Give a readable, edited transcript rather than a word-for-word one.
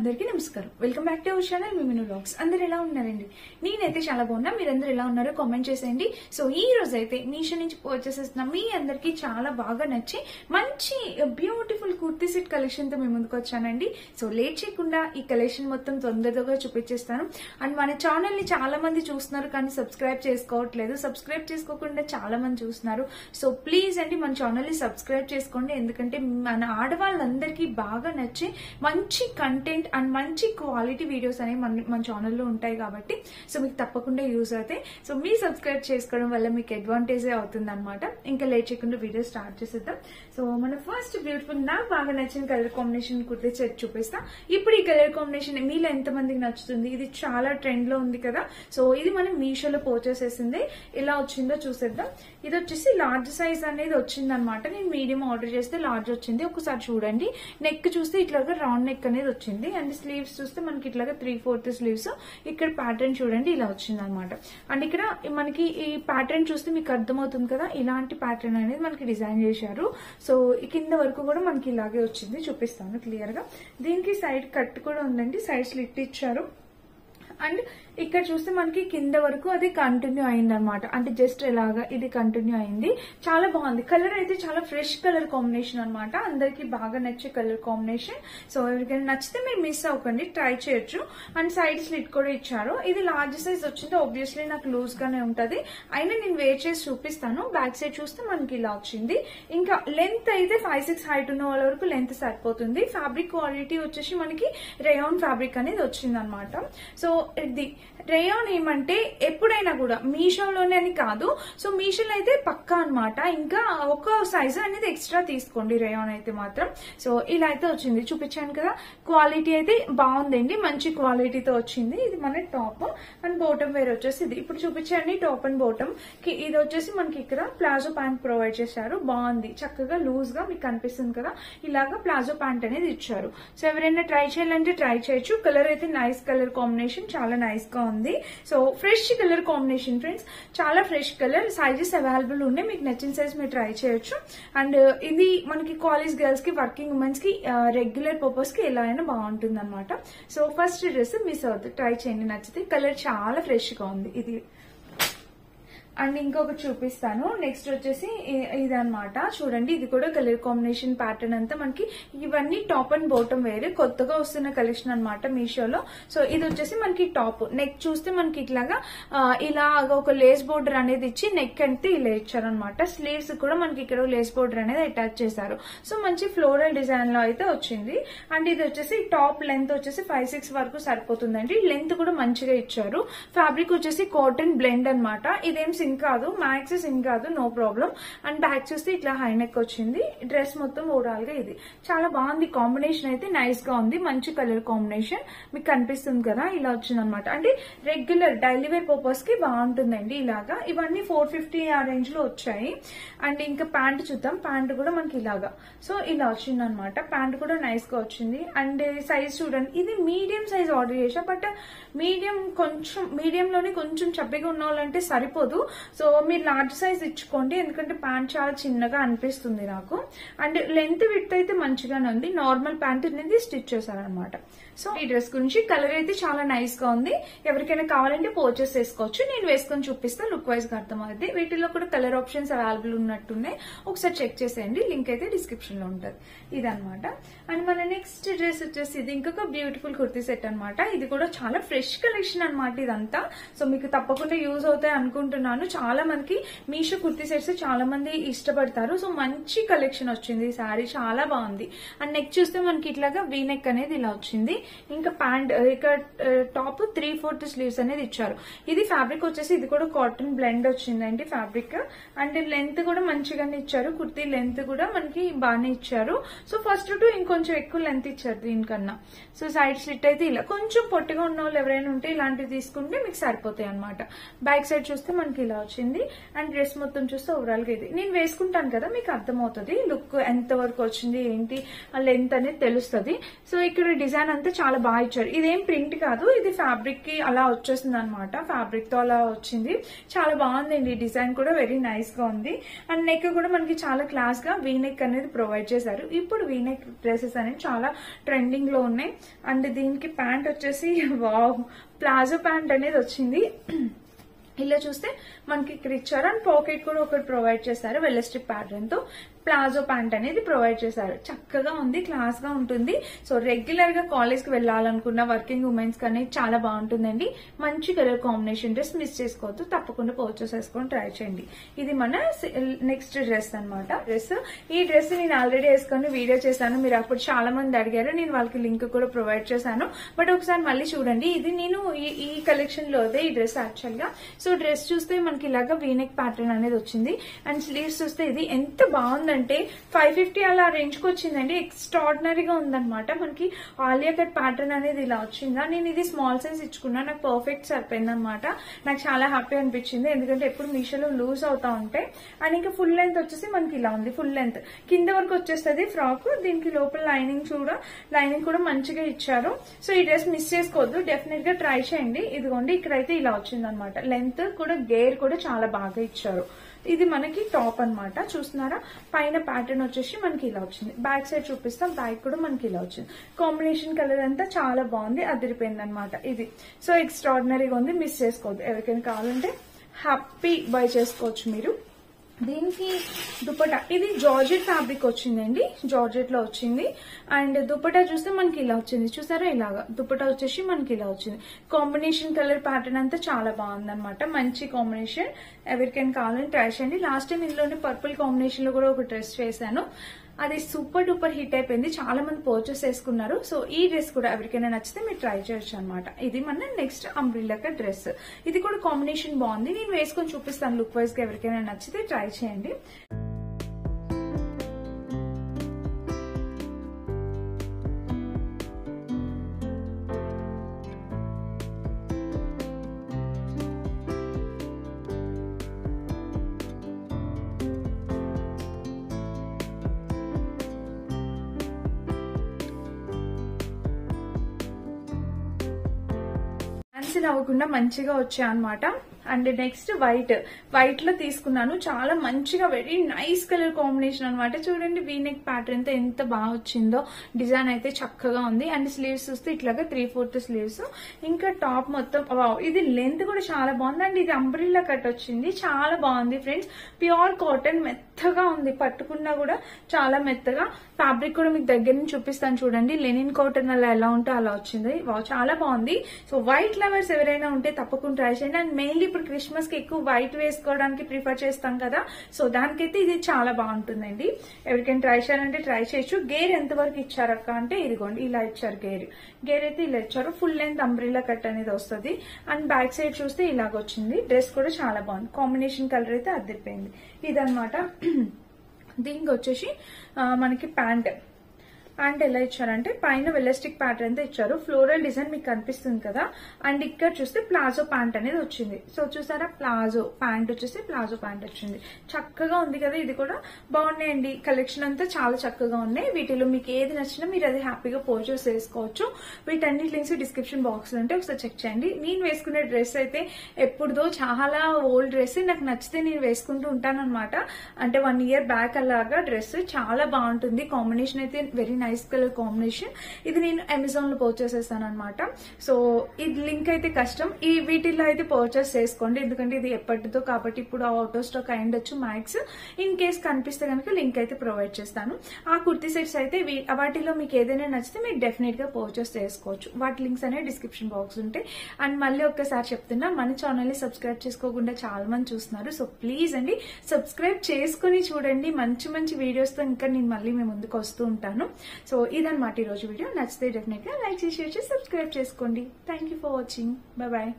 అందరికీ నమస్కారం. Welcome back to our channel Miminu vlogs. అందరు ఎలా ఉన్నారండి? నేనైతే చాలా బాగున్నా. మీరందరూ ఎలా ఉన్నారో కామెంట్ చేసేయండి. సో ఈ రోజు అయితే మీషో నుంచి పర్చేస్ చేస్తున్న మీ అందరికి చాలా బాగా నచ్చి మంచి బ్యూటిఫుల్ కుర్తీ సెట్ కలెక్షన్ తో మీ ముందుకు వచ్చానండి. సో లేట్ చేయకుండా ఈ కలెక్షన్ మొత్తం తొందరగా చూపించేస్తాను. అండ్ మన ఛానల్ ని చాలా మంది చూస్తున్నారు కానీ సబ్స్క్రైబ్ చేసుకోవట్లేదు. సబ్స్క్రైబ్ చేసుకోకుండా చాలా మంది చూస్తున్నారు. సో ప్లీజ్ అండి మన ఛానల్ ని సబ్స్క్రైబ్ చేసుకోండి. ఎందుకంటే మన ఆడవాళ్ళందరికీ బాగా నచ్చి మంచి కంటెంట్ అండ్ మంచి క్వాలిటీ వీడియోస్ అనేవి మన ఛానల్లో ఉంటాయి కాబట్టి సో మీకు తప్పకుండా యూజ్ అవుతాయి. సో మీరు సబ్స్క్రైబ్ చేసుకోవడం వల్ల మీకు అడ్వాంటేజే అవుతుంది అనమాట. ఇంకా లేట్ చేయకుండా వీడియో స్టార్ట్ చేసేద్దాం. సో మన ఫస్ట్ బ్యూటిఫుల్ నాకు బాగా నచ్చిన కలర్ కాంబినేషన్ కుర్తీ సెట్ చూపిస్తా. ఇప్పుడు ఈ కలర్ కాంబినేషన్ మీలో ఎంతమందికి నచ్చుతుంది? ఇది చాలా ట్రెండ్ లో ఉంది కదా. సో ఇది మనం మీషోలో పర్చేస్ చేసింది. ఎలా వచ్చిందో చూసేద్దాం. ఇది వచ్చేసి లార్జ్ సైజ్ అనేది వచ్చింది అనమాట. నేను మీడియం ఆర్డర్ చేస్తే లార్జ్ వచ్చింది. ఒకసారి చూడండి. నెక్ చూస్తే ఇట్లాగా రౌండ్ నెక్ అనేది వచ్చింది. అండ్ స్లీవ్స్ చూస్తే మనకి ఇట్లాగా 3/4 స్లీవ్స్. ఇక్కడ ప్యాటర్న్ చూడండి ఇలా వచ్చింది అనమాట. అండ్ ఇక్కడ మనకి ఈ ప్యాటర్న్ చూస్తే మీకు అర్థమవుతుంది కదా, ఇలాంటి ప్యాటర్న్ అనేది మనకి డిజైన్ చేశారు. సో ఈ కింద వరకు కూడా మనకి ఇలాగే వచ్చింది. చూపిస్తాను క్లియర్ గా. దీనికి సైడ్ కట్ కూడా ఉందండి. సైడ్ స్లిట్ ఇచ్చారు. అండ్ ఇక్కడ చూస్తే మనకి కింద వరకు అది కంటిన్యూ అయింది అనమాట. అంటే జస్ట్ ఎలాగా ఇది కంటిన్యూ అయింది. చాలా బాగుంది. కలర్ అయితే చాలా ఫ్రెష్ కలర్ కాంబినేషన్ అనమాట. అందరికి బాగా నచ్చే కలర్ కాంబినేషన్. సో ఎవరికైనా నచ్చితే మీరు మిస్ అవ్వకండి, ట్రై చేయొచ్చు. అండ్ సైడ్ స్లిట్ కూడా ఇచ్చారు. ఇది లార్జ్ సైజ్ వచ్చింది. ఆబ్వియస్లీ నాకు లూజ్ గానే ఉంటది. అయినా నేను వేర్ చేసి చూపిస్తాను. బ్యాక్ సైడ్ చూస్తే మనకి ఇలా వచ్చింది. ఇంకా లెంత్ అయితే 5'6" హైట్ ఉన్న వాళ్ళ వరకు లెంత్ సరిపోతుంది. ఫ్యాబ్రిక్ క్వాలిటీ వచ్చేసి మనకి రేయాన్ ఫ్యాబ్రిక్ అనేది వచ్చింది అనమాట. సో ఇది రేయాన్ ఏమంటే ఎప్పుడైనా కూడా మీషోలోనే అని కాదు. సో మీషోలో అయితే పక్కా అనమాట. ఇంకా ఒక సైజ్ అనేది ఎక్స్ట్రా తీసుకోండి రేయాన్ అయితే మాత్రం. సో ఇలా అయితే వచ్చింది. చూపించాను కదా. క్వాలిటీ అయితే బాగుందండి. మంచి క్వాలిటీతో వచ్చింది. ఇది మన టాప్ అండ్ బాటమ్ వేర్ వచ్చేసి ఇది. ఇప్పుడు చూపించండి టాప్ అండ్ బాటమ్ కి. ఇది వచ్చేసి మనకి ఇక్కడ ప్లాజో ప్యాంట్ ప్రొవైడ్ చేశారు. బాగుంది. చక్కగా లూజ్ గా మీకు కనిపిస్తుంది కదా. ఇలాగా ప్లాజో ప్యాంట్ అనేది ఇచ్చారు. సో ఎవరైనా ట్రై చేయాలంటే ట్రై చేయొచ్చు. కలర్ అయితే నైస్ కలర్ కాంబినేషన్, చాలా నైస్ గా ఉంది. So fresh colour combination friends. చాలా ఫ్రెష్ కలర్. సైజెస్ అవైలబుల్ ఉన్నాయి. మీకు నచ్చిన సైజ్ మీరు ట్రై చేయొచ్చు. అండ్ ఇది మనకి కాలేజ్ గర్ల్స్ కి, వర్కింగ్ ఉమెన్స్ కి, రెగ్యులర్ పర్పస్ కి ఎలా అయినా బాగుంటుంది అనమాట. సో ఫస్ట్ డ్రెస్ మిస్ అవుతుంది. ట్రై చేయండి నచ్చితే. కలర్ చాలా ఫ్రెష్ గా ఉంది ఇది. అండ్ ఇంకొకటి చూపిస్తాను. నెక్స్ట్ వచ్చేసి ఇదనమాట. చూడండి ఇది కూడా కలర్ కాంబినేషన్ ప్యాటర్న్ అంతా మనకి ఇవన్నీ టాప్ అండ్ బాటమ్ వేరే కొత్తగా వస్తున్న కలెక్షన్ అనమాట మీషోలో. సో ఇది వచ్చేసి మనకి టాప్. నెక్ చూస్తే మనకి ఇట్లాగా ఇలా ఒక లేస్ బోర్డర్ అనేది ఇచ్చి నెక్ అంటే ఇలా ఇచ్చారనమాట. స్లీవ్స్ కూడా మనకి ఇక్కడ లేస్ బోర్డర్ అనేది అటాచ్ చేశారు. సో మంచి ఫ్లోరల్ డిజైన్ లో అయితే వచ్చింది. అండ్ ఇది వచ్చేసి టాప్ లెంత్ వచ్చేసి 5'6" వరకు సరిపోతుందండి. లెంత్ కూడా మంచిగా ఇచ్చారు. ఫ్యాబ్రిక్ వచ్చేసి కాటన్ బ్లెండ్ అనమాట. ఇదేం సింక్ కాదు, మ్యాక్స్ సింక్ కాదు, నో ప్రాబ్లం. అండ్ బ్యాక్ చూస్తే ఇట్లా హై నెక్ వచ్చింది. డ్రెస్ మొత్తం ఓవరాల్ గా ఇది చాలా బాగుంది. కాంబినేషన్ అయితే నైస్ గా ఉంది. మంచి కలర్ కాంబినేషన్ మీకు కనిపిస్తుంది కదా. ఇలా వచ్చింది అనమాట. అంటే రెగ్యులర్ డైలీ వేర్ పర్పస్ కి బాగుంటుందండి. ఇలాగా ఇవన్నీ 450 ఆ రేంజ్ లో వచ్చాయి. అండ్ ఇంకా ప్యాంట్ చూద్దాం. ప్యాంట్ కూడా మనకి ఇలాగా సో ఇలా వచ్చింది అనమాట. ప్యాంట్ కూడా నైస్ గా వచ్చింది. అండ్ సైజ్ చూడండి. ఇది మీడియం సైజ్ ఆర్డర్ చేసా. బట్ మీడియంలోనే కొంచెం చబ్బిగా ఉన్న వాళ్ళంటే సరిపోదు. సో మీరు లార్జ్ సైజ్ ఇచ్చుకోండి. ఎందుకంటే ప్యాంట్ చాలా చిన్నగా అనిపిస్తుంది నాకు. అండ్ లెంత్ విడ్త్ అయితే మంచిగానే ఉంది. నార్మల్ ప్యాంట్ అనేది స్టిచ్ చేశారనమాట. సో ఈ డ్రెస్ గురించి కలర్ అయితే చాలా నైస్ గా ఉంది. ఎవరికైనా కావాలంటే పర్చేస్ చేసుకోవచ్చు. నేను వేసుకొని చూపిస్తా. లుక్ వైజ్ గా అర్థమవుతుంది. వీటిలో కూడా కలర్ ఆప్షన్స్ అవైలబుల్ ఉన్నట్టున్నాయి. ఒకసారి చెక్ చేసేయండి. లింక్ అయితే డిస్క్రిప్షన్ లో ఉంటుంది. ఇదనమాట. అండ్ మన నెక్స్ట్ డ్రెస్ వచ్చేసి ఇది ఇంకొక బ్యూటిఫుల్ కుర్తీ సెట్ అనమాట. ఇది కూడా చాలా ఫ్రెష్ కలెక్షన్ అనమాట ఇదంతా. సో మీకు తప్పకుండా యూజ్ అవుతాయి అనుకుంటున్నాను. చాలా మందికి మీషో కుర్తీ సెట్స్ చాలా మంది ఇష్టపడతారు. సో మంచి కలెక్షన్ వచ్చింది. ఈ శారీ చాలా బాగుంది. అండ్ నెక్ చూస్తే మనకి ఇట్లాగా వీ నెక్ అనేది ఇలా వచ్చింది. ఇంకా ప్యాంట్ ఇక్కడ టాప్ 3/4 స్లీవ్స్ అనేది ఇచ్చారు. ఇది ఫ్యాబ్రిక్ వచ్చేసి ఇది కూడా కాటన్ బ్లెండ్ వచ్చిందండి ఫ్యాబ్రిక్. అండ్ లెంత్ కూడా మంచిగానే ఇచ్చారు. కుర్తీ లెంత్ కూడా మనకి బాగానే ఇచ్చారు. సో ఫస్ట్ టు ఇంకొంచెం ఎక్కువ లెంత్ ఇచ్చారు దీనికన్నా. సో సైడ్ స్లిట్ అయితే ఇలా కొంచెం పొట్టిగా ఉన్న వాళ్ళు ఎవరైనా ఉంటే ఇలాంటివి తీసుకుంటే మీకు సరిపోతాయి అనమాట. బ్యాక్ సైడ్ చూస్తే మనకి ఇలా ఇలా వచ్చింది. అండ్ డ్రెస్ మొత్తం చూస్తే ఓవరాల్ గా ఇది నేను వేసుకుంటాను కదా, మీకు అర్థమవుతుంది లుక్ ఎంత వరకు వచ్చింది ఏంటి ఆ లెంత్ అనేది తెలుస్తుంది. సో ఇక్కడ డిజైన్ అంతా చాలా బాగా ఇచ్చారు. ఇదేం ప్రింట్ కాదు, ఇది ఫ్యాబ్రిక్ కి అలా వచ్చేసింది అనమాట. ఫ్యాబ్రిక్ తో అలా వచ్చింది, చాలా బాగుందండి. డిజైన్ కూడా వెరీ నైస్ గా ఉంది. అండ్ నెక్ కూడా మనకి చాలా క్లాస్ గా వీ నెక్ అనేది ప్రొవైడ్ చేశారు. ఇప్పుడు వీ నెక్ డ్రెస్సెస్ అనేవి చాలా ట్రెండింగ్ లో ఉన్నాయి. అండ్ దీనికి ప్యాంట్ వచ్చేసి వావ్, ప్లాజో ప్యాంట్ అనేది వచ్చింది. ఇలా చూస్తే మనకి ఇక్కడ ఇచ్చారు. అండ్ పాకెట్ కూడా ఒకటి ప్రొవైడ్ చేశారు వెల్లస్టిక్ ప్యాటర్న్ తో. ప్లాజో ప్యాంట్ అనేది ప్రొవైడ్ చేశారు. చక్కగా ఉంది, క్లాస్ గా ఉంటుంది. సో రెగ్యులర్ గా కాలేజ్ కి వెళ్ళాలనుకున్న వర్కింగ్ ఉమెన్స్ కి అనేది చాలా బాగుంటుందండి. మంచి కలర్ కాంబినేషన్ డ్రెస్ మిస్ చేసుకోవద్దు, తప్పకుండా పర్చేస్ చేసుకొని ట్రై చేయండి. ఇది మన నెక్స్ట్ డ్రెస్ అనమాట. ఈ డ్రెస్ నేను ఆల్రెడీ వేసుకొని వీడియో చేశాను. మీరు అప్పుడు చాలా మంది అడిగారు, నేను వాళ్ళకి లింక్ కూడా ప్రొవైడ్ చేశాను. బట్ ఒకసారి మళ్ళీ చూడండి. ఇది నేను ఈ కలెక్షన్ లోదే ఈ డ్రెస్ యాక్చువల్ గా. సో డ్రెస్ చూస్తే మనకి ఇలాగా వీనెక్ ప్యాటర్న్ అనేది వచ్చింది. అండ్ స్లీవ్స్ చూస్తే ఇది ఎంత బాగుందంటే 550 అలా రేంజ్ కి వచ్చిందండి. ఎక్స్ట్రాడినరీగా ఉందన్నమాట. మనకి ఆలియా కట్ ప్యాటర్న్ అనేది ఇలా వచ్చిందా. నేను ఇది స్మాల్ సైజ్ ఇచ్చుకున్నా, నాకు పర్ఫెక్ట్ సరిపోయింది అనమాట. నాకు చాలా హ్యాపీ అనిపించింది, ఎందుకంటే ఎప్పుడు మీషోలో లూజ్ అవుతా ఉంటాయి. అండ్ ఇంకా ఫుల్ లెంత్ వచ్చేసి మనకి ఇలా ఉంది. ఫుల్ లెంత్ కింద వరకు వచ్చేస్తుంది ఫ్రాక్. దీనికి లోపల లైనింగ్ కూడా మంచిగా ఇచ్చారు. సో ఈ డ్రెస్ మిస్ చేసుకోవద్దు, డెఫినెట్ గా ట్రై చేయండి. ఇదిగోండి ఇక్కడైతే ఇలా వచ్చింది అనమాట. లెంత్ కూడా గేర్ కూడా చాలా బాగా ఇచ్చారు. ఇది మనకి టాప్ అన్నమాట. చూస్తున్నారా, పైన ప్యాటర్న్ వచ్చేసి మనకి ఇలా వచ్చింది. బ్యాక్ సైడ్ చూపిస్తాం, బ్యాక్ కూడా మనకి ఇలా వచ్చింది. కాంబినేషన్ కలర్ అంతా చాలా బాగుంది, అదిరిపోయింది అనమాట ఇది. సో ఎక్స్ట్రాడినరీగా ఉంది, మిస్ చేసుకోవద్దు. ఎవరికైనా కావాలంటే హ్యాపీ బై చేసుకోవచ్చు మీరు. దీనికి దుపట్టా ఇది జార్జెట్ ఫ్యాబ్రిక్ వచ్చిందండి, జార్జెట్ లో వచ్చింది. అండ్ దుపట్టా చూస్తే మనకి ఇలా వచ్చింది. చూసారా, ఇలాగా దుపట్టా వచ్చేసి మనకి ఇలా వచ్చింది. కాంబినేషన్ కలర్ ప్యాటర్న్ అంతా చాలా బాగుంది అనమాట. మంచి కాంబినేషన్, ఎవరికైనా కావాలని ట్రై చేయండి. లాస్ట్ టైం ఇందులోనే పర్పుల్ కాంబినేషన్ లో కూడా ఒక డ్రెస్ చేశాను, అది సూపర్ డూపర్ హిట్ అయిపోయింది. చాలా మంది పర్చేస్ చేసుకున్నారు. సో ఈ డ్రెస్ కూడా ఎవరికైనా నచ్చితే మీరు ట్రై చేయొచ్చు అనమాట. ఇది మన నెక్స్ట్ అంబ్రిల్లా కట్ డ్రెస్. ఇది కూడా కాంబినేషన్ బాగుంది, నేను వేసుకొని చూపిస్తాను లుక్ వైజ్ గా. ఎవరికైనా నచ్చితే ట్రై చేయండి. క్యాన్సిల్ అవ్వకుండా మంచిగా వచ్చాయి అనమాట. అండ్ నెక్స్ట్ వైట్ లో తీసుకున్నాను. చాలా మంచిగా వెరీ నైస్ కలర్ కాంబినేషన్ అనమాట. చూడండి వీనెక్ ప్యాటర్న్ తో ఎంత బాగా వచ్చిందో. డిజైన్ అయితే చక్కగా ఉంది. అండ్ స్లీవ్స్ చూస్తే ఇట్లాగా 3/4 స్లీవ్స్. ఇంకా టాప్ మొత్తం ఇది లెంత్ కూడా చాలా బాగుంది. అండ్ ఇది అంబ్రిల్లా కట్ వచ్చింది, చాలా బాగుంది ఫ్రెండ్స్. ప్యూర్ కాటన్, మెత్తగా ఉంది, పట్టుకున్నా కూడా చాలా మెత్తగా. ఫ్యాబ్రిక్ కూడా మీకు దగ్గర నుంచి చూపిస్తాను చూడండి. లెనిన్ కాటన్ అలా ఎలా ఉంటే అలా వచ్చింది. చాలా బాగుంది. సో వైట్ లవర్స్ ఎవరైనా ఉంటే తప్పకుండా ట్రై చేయండి. అండ్ మెయిన్లీ ఇప్పుడు క్రిస్మస్ కి ఎక్కువ వైట్ వేసుకోవడానికి ప్రిఫర్ చేస్తాం కదా, సో దానికైతే ఇది చాలా బాగుంటుందండి. ఎవరికైనా ట్రై చేయాలంటే ట్రై చేయొచ్చు. గేర్ ఎంత వరకు ఇచ్చారక్క అంటే ఇదిగోండి ఇలా ఇచ్చారు. గేర్ అయితే ఇలా ఇచ్చారు. ఫుల్ లెంత్ అంబ్రిల్లా కట్ అనేది వస్తుంది. అండ్ బ్యాక్ సైడ్ చూస్తే ఇలాగ వచ్చింది. డ్రెస్ కూడా చాలా బాగుంది. కాంబినేషన్ కలర్ అయితే అదిరిపోయింది. ఇదనమాట. దీనికి వచ్చేసి మనకి ప్యాంట్ ఎలా ఇచ్చారంటే పైన వెల్లస్టిక్ ప్యాటర్న్ తో ఇచ్చారు. ఫ్లోరల్ డిజైన్ మీకు కనిపిస్తుంది కదా. అండ్ ఇక్కడ చూస్తే ప్లాజో ప్యాంట్ అనేది వచ్చింది. సో చూసారా, ప్లాజో ప్యాంట్ వచ్చేసి ప్లాజో ప్యాంట్ వచ్చింది. చక్కగా ఉంది కదా. ఇది కూడా బాగున్నాయండి. కలెక్షన్ అంతా చాలా చక్కగా ఉన్నాయి. వీటిలో మీకు ఏది నచ్చినా మీరు అది హ్యాపీగా పర్చేస్ చేసుకోవచ్చు. వీటన్నిటి లింక్స్ డిస్క్రిప్షన్ బాక్స్ లో ఉంటే ఒకసారి చెక్ చేయండి. నేను వేసుకునే డ్రెస్ అయితే ఎప్పుడుదో చాలా ఓల్డ్ డ్రెస్, నాకు నచ్చితే నేను వేసుకుంటూ ఉంటాను అనమాట. అంటే 1 year బ్యాక్ అలాగా డ్రెస్ చాలా బాగుంటుంది. కాంబినేషన్ అయితే వెరీ నైస్ కలర్ కాంబినేషన్. ఇది నేను అమెజాన్ లో పర్చేస్ చేస్తాను అనమాట. సో ఇది లింక్ అయితే కష్టం, ఈ వీటిల్లో అయితే పర్చేస్ చేసుకోండి, ఎందుకంటే ఇది ఎప్పటిదో కాబట్టి ఇప్పుడు అవుట్ ఆఫ్ స్టాక్ అయ్యుండొచ్చు మ్యాక్స్. ఇన్ కేస్ కనిపిస్తే కనుక లింక్ అయితే ప్రొవైడ్ చేస్తాను. ఆ కుర్తీ సెట్స్ అయితే వాటిలో మీకు ఏదైనా నచ్చితే మీరు డెఫినెట్ గా పర్చేస్ చేసుకోవచ్చు. వాటి లింక్స్ అనేవి డిస్క్రిప్షన్ బాక్స్ ఉంటాయి. అండ్ మళ్ళీ ఒక్కసారి చెప్తున్నా, మన ఛానల్ ని సబ్స్క్రైబ్ చేసుకోకుండా చాలా మంది చూస్తున్నారు. సో ప్లీజ్ అండి సబ్స్క్రైబ్ చేసుకుని చూడండి. మంచి మంచి వీడియోస్ తో ఇంకా నేను మళ్ళీ మీ ముందుకు వస్తూ ఉంటాను. సో ఇదన్నమాట ఈరోజు వీడియో. నచ్చితే డెఫినెట్ గా లైక్ చేసి షేర్ చేసి సబ్స్క్రైబ్ చేసుకోండి. Thank you for watching. Bye bye.